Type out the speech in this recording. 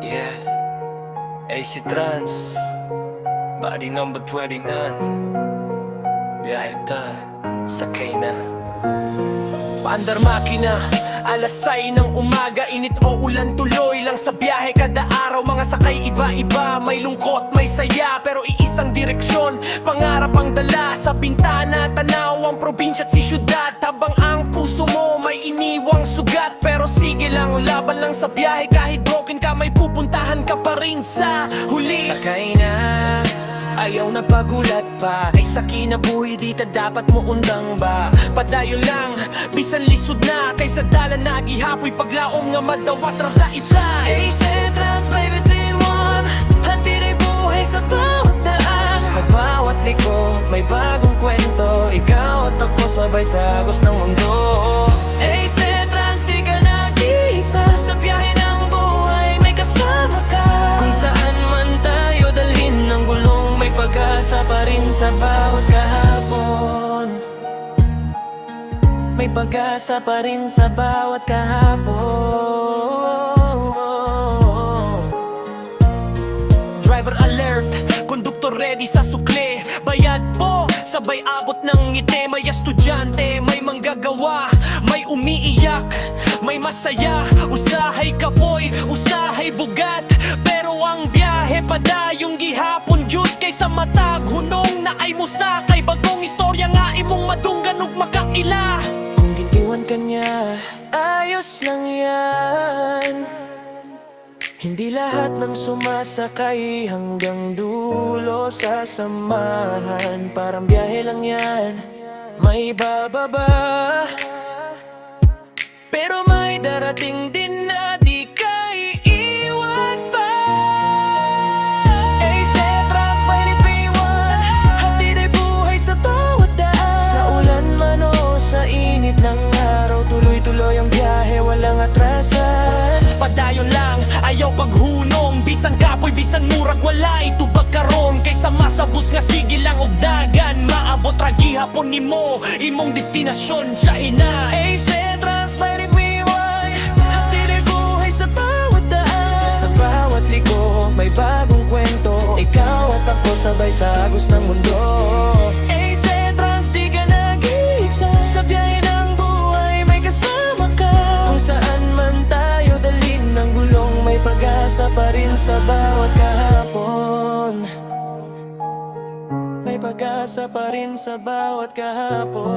Yeah, AC Trans, body number 29. Biyahe ta, sakay na. Paandar makina, alas 6 ng umaga. Init o ulan, tuloy lang sa biyahe kada araw. Mga sakay iba-iba, may lungkot, may saya, pero iisang direksyon, pangarap ang dala. Sa bintana, tanaw ang probinsya at si syudad. Habang ang puso mo may iniwang sugat. Pero sige lang, laban lang sa biyahe. Kahit broken ka, may pupuntahan ka pa rin sa huli. Sakay na, ayaw na pagulat pa. Ay sa kinabuhi dito dapat mo undang ba? Padayo lang, bisan lisod na. Kaysa dala na gihapoy paglaom nga madawat rata ita. AC Trans, baby, T1. Hatid ay buhay sa bawat daan. Sa bawat liko, may bagong kwento. Ikaw at ako sabay sa agos ng mundo. AC Trans, di ka nag-iisa. Sa biyahe ng buhay, may kasama ka. Kung saan man tayo dalhin ng gulong, may pag-asa pa rin sa bawat kahapon. May pag-asa pa rin sa bawat kahapon. Driver alert, konduktor ready sa sukle. Bayad po, sabay abot ng ngiti. May estudyante, may manggagawa, may umiiyak, may masaya. Usahay kapoy, usahay bugat. Pero ang biyahe padayong gihapon jud. Kaysa matag hunong na ay musakay. Bagong istorya nga imong madunggan ug makaila. Kung gitiwan ka niya, ayos lang yan. Hindi lahat ng sumasakay hanggang dulo sasamahan. Parang biyahe lang yan, may bababa. Pero may darating din na di ka iiwan pa. AC Trans, may P1. Hatid ay buhay sa bawat daan. Sa ulan man o sa init ng araw, tuloy-tuloy ang biyahe, walang atrasan. Padayon lang, ayaw paghunong. Bisan kapoy, bisan murag, wala itubag karon. Kaysa masabos nga sige lang og dagan. Maabot ra gihapon nimo, imong destinasyon siya ina. AC Trans, may P1. Hatid ay buhay sa bawat daan. Sa bawat liko, may bagong kwento. Ikaw at ako sabay sa agos ng mundo. AC Trans, di ka nag-iisa. Sa biyahe ng buhay, may kasama ka. Kung saan man tayo dalhin ng gulong, may pag-asa pa rin sa bawat kahapon. May pag-asa pa rin sa bawat kahapon.